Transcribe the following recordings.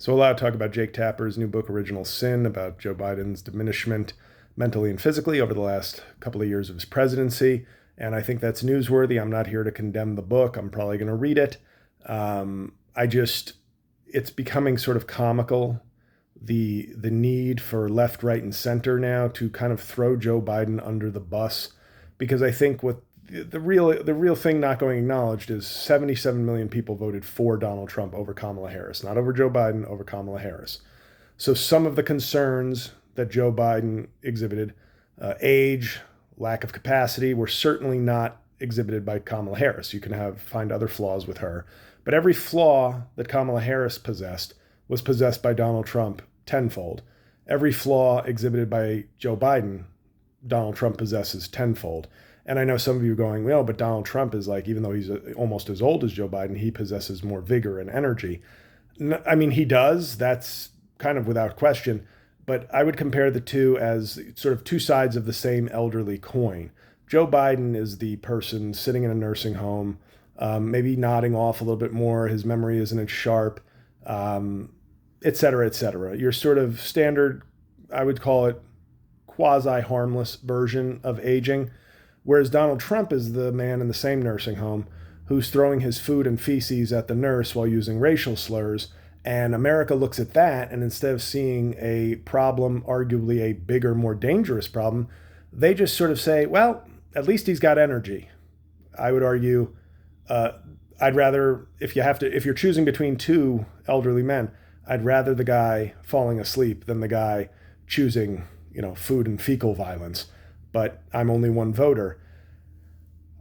So a lot of talk about Jake Tapper's new book, Original Sin, about Joe Biden's diminishment mentally and physically over the last couple of years of his presidency. And I think that's newsworthy. I'm not here to condemn the book. I'm probably going to read it. It's becoming sort of comical, the need for left, right, and center now to kind of throw Joe Biden under the bus, because I think what the real thing not going acknowledged is 77 million people voted for Donald Trump over Kamala Harris, not over Joe Biden, over Kamala Harris. So some of the concerns that Joe Biden exhibited, age, lack of capacity, were certainly not exhibited by Kamala Harris. You can find other flaws with her, but every flaw that Kamala Harris possessed was possessed by Donald Trump tenfold. Every flaw exhibited by Joe Biden, Donald Trump possesses tenfold. And I know some of you are going, well, but Donald Trump is like, even though he's almost as old as Joe Biden, he possesses more vigor and energy. I mean, he does. That's kind of without question. But I would compare the two as sort of two sides of the same elderly coin. Joe Biden is the person sitting in a nursing home, maybe nodding off a little bit more. His memory isn't as sharp, et cetera, et cetera. Your sort of standard, I would call it, quasi-harmless version of aging. Whereas Donald Trump is the man in the same nursing home who's throwing his food and feces at the nurse while using racial slurs. And America looks at that, and instead of seeing a problem, arguably a bigger, more dangerous problem, they just sort of say, well, at least he's got energy. I would argue, I'd rather, if you're choosing between two elderly men, I'd rather the guy falling asleep than the guy choosing, food and fecal violence. But I'm only one voter.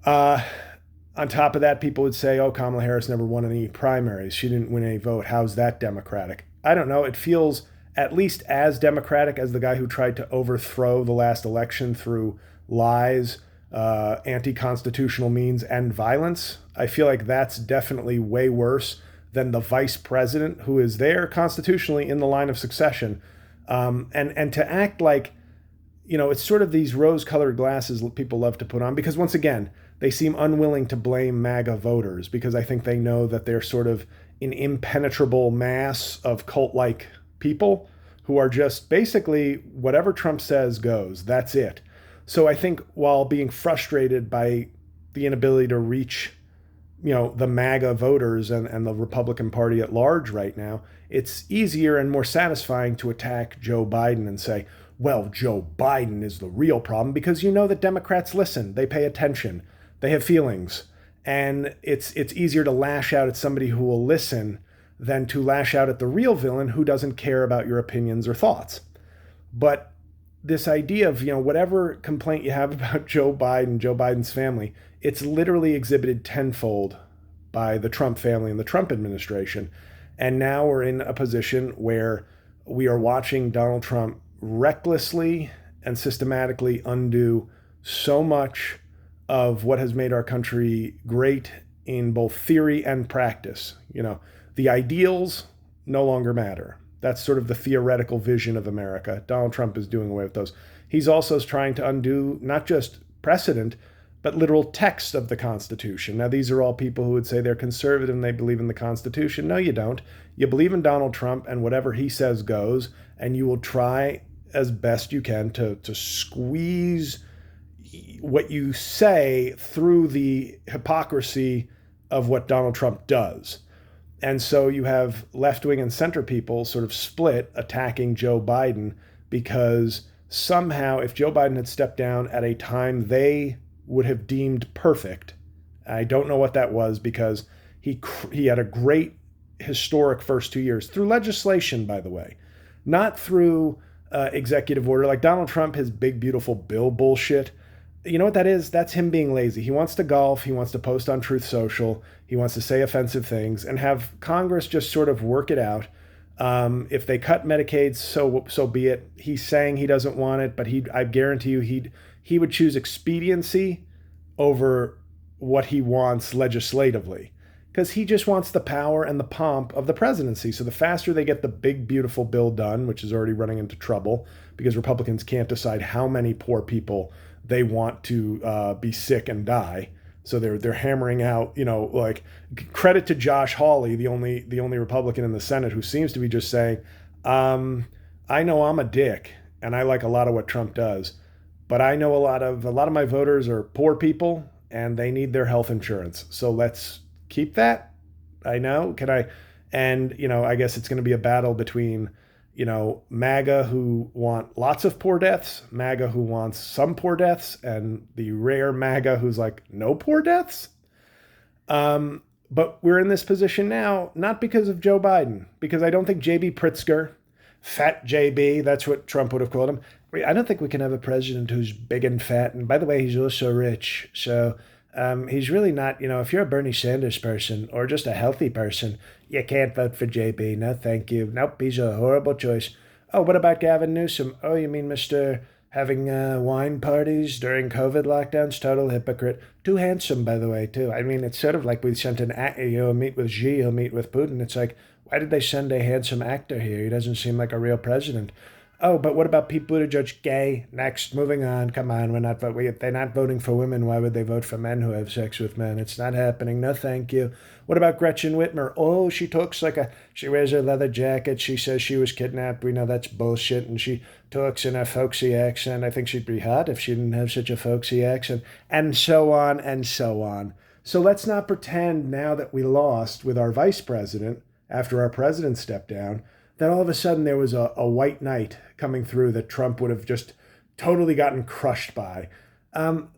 On top of that, people would say, oh, Kamala Harris never won any primaries. She didn't win any vote. How's that democratic? I don't know. It feels at least as democratic as the guy who tried to overthrow the last election through lies, anti-constitutional means, and violence. I feel like that's definitely way worse than the vice president who is there constitutionally in the line of succession. And to act like, it's sort of these rose-colored glasses people love to put on, because once again, they seem unwilling to blame MAGA voters, because I think they know that they're sort of an impenetrable mass of cult-like people who are just basically whatever Trump says goes. That's it. So I think while being frustrated by the inability to reach, the MAGA voters and the Republican Party at large right now, it's easier and more satisfying to attack Joe Biden and say, well, Joe Biden is the real problem, because that Democrats listen, they pay attention, they have feelings, and it's easier to lash out at somebody who will listen than to lash out at the real villain who doesn't care about your opinions or thoughts. But this idea of, whatever complaint you have about Joe Biden, Joe Biden's family, it's literally exhibited tenfold by the Trump family and the Trump administration. And now we're in a position where we are watching Donald Trump recklessly and systematically undo so much of what has made our country great in both theory and practice. The ideals no longer matter. That's sort of the theoretical vision of America. Donald Trump is doing away with those. He's also trying to undo not just precedent, but literal text of the Constitution. Now, these are all people who would say they're conservative and they believe in the Constitution. No, you don't. You believe in Donald Trump, and whatever he says goes, and you will try as best you can to squeeze what you say through the hypocrisy of what Donald Trump does. And so you have left-wing and center people sort of split attacking Joe Biden, because somehow if Joe Biden had stepped down at a time they would have deemed perfect, I don't know what that was, because he had a great historic first 2 years through legislation, by the way, not through executive order. Like Donald Trump, his big, beautiful bill bullshit. You know what that is? That's him being lazy. He wants to golf. He wants to post on Truth Social. He wants to say offensive things and have Congress just sort of work it out. If they cut Medicaid, so be it. He's saying he doesn't want it, but I guarantee you he would choose expediency over what he wants legislatively, because he just wants the power and the pomp of the presidency. So the faster they get the big, beautiful bill done, which is already running into trouble because Republicans can't decide how many poor people they want to be sick and die, So they're hammering out, like, credit to Josh Hawley, the only Republican in the Senate who seems to be just saying, um, I know I'm a dick and I like a lot of what Trump does, but I know a lot of my voters are poor people and they need their health insurance. So let's keep that. I know. Can I? And I guess it's going to be a battle between MAGA who want lots of poor deaths, MAGA who wants some poor deaths, and the rare MAGA who's like no poor deaths. But we're in this position now, not because of Joe Biden, because I don't think JB Pritzker, Fat JB, that's what Trump would have called him. I don't think we can have a president who's big and fat. And by the way, he's also rich. So he's really not, if you're a Bernie Sanders person or just a healthy person, you can't vote for JB. No, thank you. Nope, he's a horrible choice. Oh, what about Gavin Newsom? Oh, you mean Mr. having wine parties during COVID lockdowns? Total hypocrite. Too handsome, by the way, too. I mean, it's sort of like we sent meet with Xi, he'll meet with Putin. It's like, why did they send a handsome actor here? He doesn't seem like a real president. Oh, but what about Pete Buttigieg? Gay. Next, moving on. Come on, they're not voting for women. Why would they vote for men who have sex with men? It's not happening. No, thank you. What about Gretchen Whitmer? Oh, she talks she wears her leather jacket. She says she was kidnapped. We know that's bullshit. And she talks in a folksy accent. I think she'd be hot if she didn't have such a folksy accent. And so on and so on. So let's not pretend now that we lost with our vice president after our president stepped down, that all of a sudden there was a white knight coming through that Trump would have just totally gotten crushed by.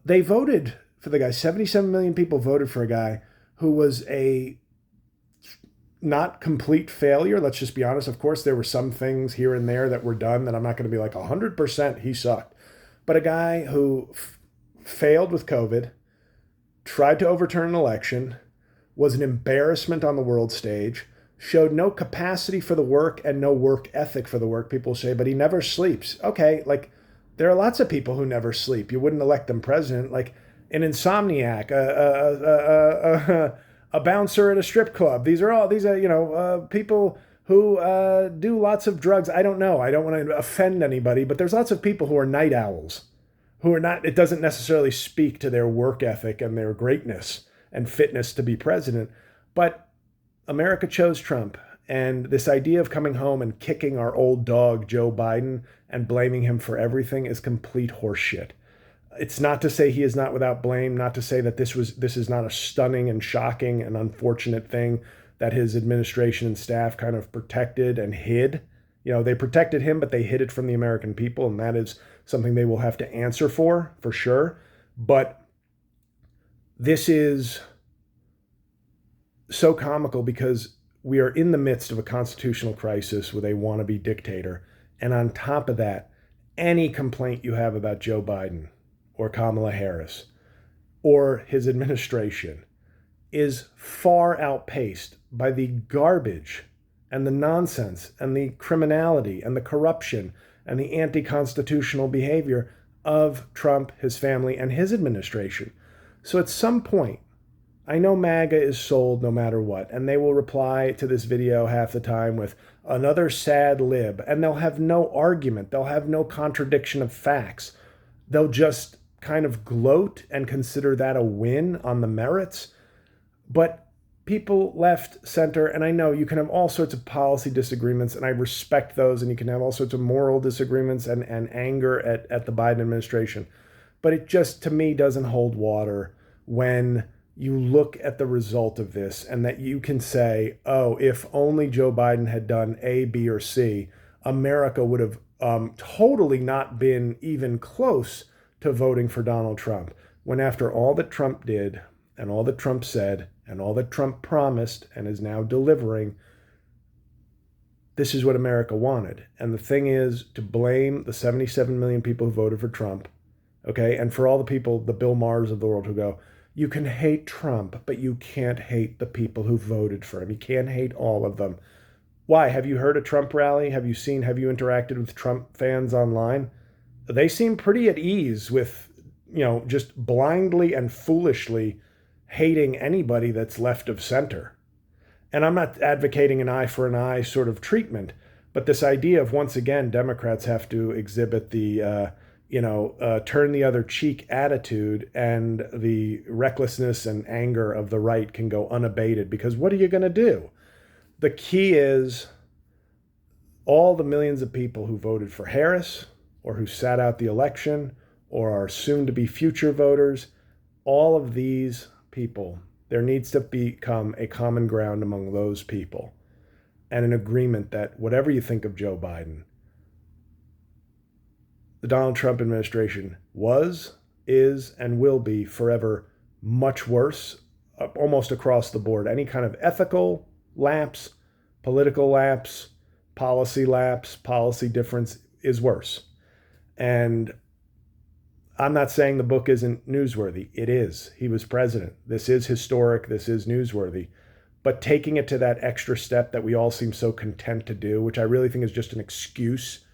They voted for the guy. 77 million people voted for a guy who was a not complete failure. Let's just be honest. Of course, there were some things here and there that were done that I'm not going to be like 100% he sucked. But a guy who failed with COVID, tried to overturn an election, was an embarrassment on the world stage, showed no capacity for the work and no work ethic for the work, people say, but he never sleeps. Okay, like, there are lots of people who never sleep. You wouldn't elect them president. Like an insomniac, a bouncer at a strip club. These are people who do lots of drugs. I don't know. I don't want to offend anybody, but there's lots of people who are night owls, who are not, it doesn't necessarily speak to their work ethic and their greatness and fitness to be president. But America chose Trump, and this idea of coming home and kicking our old dog, Joe Biden, and blaming him for everything is complete horseshit. It's not to say he is not without blame, not to say that this is not a stunning and shocking and unfortunate thing that his administration and staff kind of protected and hid. They protected him, but they hid it from the American people, and that is something they will have to answer for sure. But this is so comical because we are in the midst of a constitutional crisis with a wannabe dictator. And on top of that, any complaint you have about Joe Biden or Kamala Harris or his administration is far outpaced by the garbage and the nonsense and the criminality and the corruption and the anti-constitutional behavior of Trump, his family, and his administration. So at some point, I know MAGA is sold no matter what, and they will reply to this video half the time with another sad lib, and they'll have no argument. They'll have no contradiction of facts. They'll just kind of gloat and consider that a win on the merits. But people left, center, and I know you can have all sorts of policy disagreements, and I respect those, and you can have all sorts of moral disagreements and anger at the Biden administration. But it just, to me, doesn't hold water when you look at the result of this and that you can say, oh, if only Joe Biden had done A, B, or C, America would have totally not been even close to voting for Donald Trump. When after all that Trump did and all that Trump said and all that Trump promised and is now delivering, this is what America wanted. And the thing is to blame the 77 million people who voted for Trump, okay, and for all the people, the Bill Maher's of the world who go, you can hate Trump, but you can't hate the people who voted for him. You can't hate all of them. Why? Have you heard a Trump rally? Have you interacted with Trump fans online? They seem pretty at ease with, just blindly and foolishly hating anybody that's left of center. And I'm not advocating an eye for an eye sort of treatment, but this idea of, once again, Democrats have to exhibit the, turn the other cheek attitude, and the recklessness and anger of the right can go unabated, because what are you going to do? The key is all the millions of people who voted for Harris or who sat out the election or are soon to be future voters, all of these people, there needs to become a common ground among those people and an agreement that whatever you think of Joe Biden, the Donald Trump administration was, is, and will be forever much worse, almost across the board. Any kind of ethical lapse, political lapse, policy difference is worse. And I'm not saying the book isn't newsworthy. It is. He was president. This is historic. This is newsworthy. But taking it to that extra step that we all seem so content to do, which I really think is just an excuse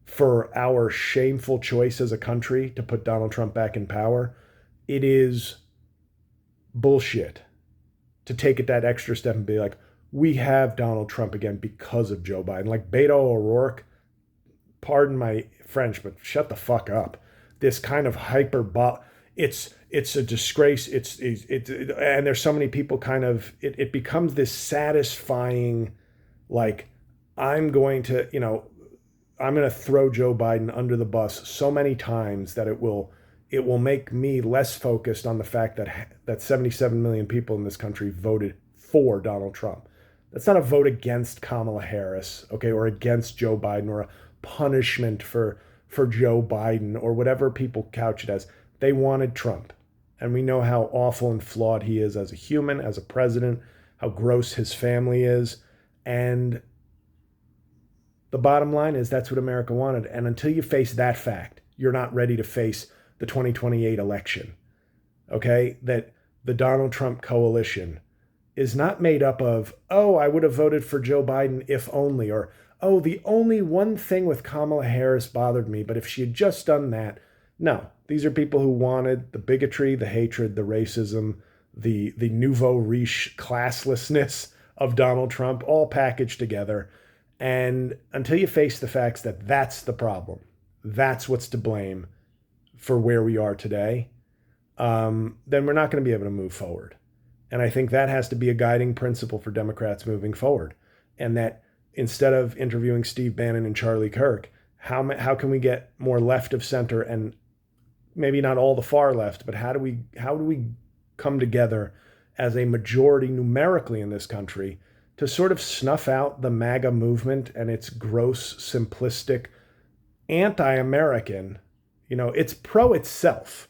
for our shameful choice as a country to put Donald Trump back in power, it is bullshit to take it that extra step and be like, we have Donald Trump again because of Joe Biden. Like Beto O'Rourke, pardon my French, but shut the fuck up. This kind of it's a disgrace. And there's so many people it becomes this satisfying, like, I'm going to throw Joe Biden under the bus so many times that it will make me less focused on the fact that 77 million people in this country voted for Donald Trump. That's not a vote against Kamala Harris, okay, or against Joe Biden, or a punishment for Joe Biden, or whatever people couch it as. They wanted Trump. And we know how awful and flawed he is as a human, as a president, how gross his family is. And the bottom line is that's what America wanted. And until you face that fact, you're not ready to face the 2028 election. Okay? That the Donald Trump coalition is not made up of, oh, I would have voted for Joe Biden if only, or, oh, the only one thing with Kamala Harris bothered me, but if she had just done that. No, these are people who wanted the bigotry, the hatred, the racism, the nouveau riche classlessness of Donald Trump, all packaged together. And until you face the facts that that's the problem, that's what's to blame for where we are today, then we're not going to be able to move forward. And I think that has to be a guiding principle for Democrats moving forward. And that instead of interviewing Steve Bannon and Charlie Kirk, how can we get more left of center, and maybe not all the far left, but how do we come together as a majority numerically in this country to sort of snuff out the MAGA movement and its gross, simplistic, anti-American, it's pro itself.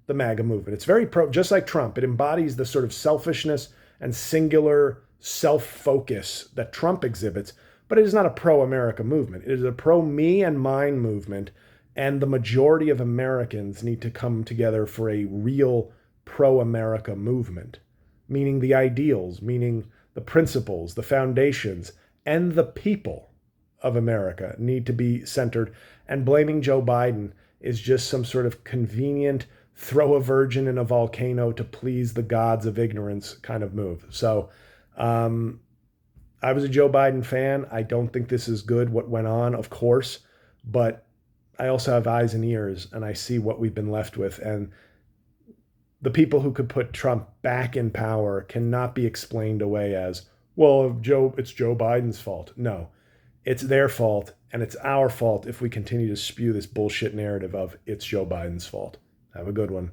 The MAGA movement. It's very pro, just like Trump. It embodies the sort of selfishness and singular self-focus that Trump exhibits, but it is not a pro-America movement. It is a pro-me and mine movement, and the majority of Americans need to come together for a real pro-America movement, meaning the ideals, meaning the principles, the foundations, and the people of America need to be centered, and blaming Joe Biden is just some sort of convenient throw a virgin in a volcano to please the gods of ignorance kind of move. So I was a Joe Biden fan. I don't think this is good, what went on, of course, but I also have eyes and ears, and I see what we've been left with. And the people who could put Trump back in power cannot be explained away as, well, it's Joe Biden's fault. No, it's their fault, and it's our fault if we continue to spew this bullshit narrative of it's Joe Biden's fault. Have a good one.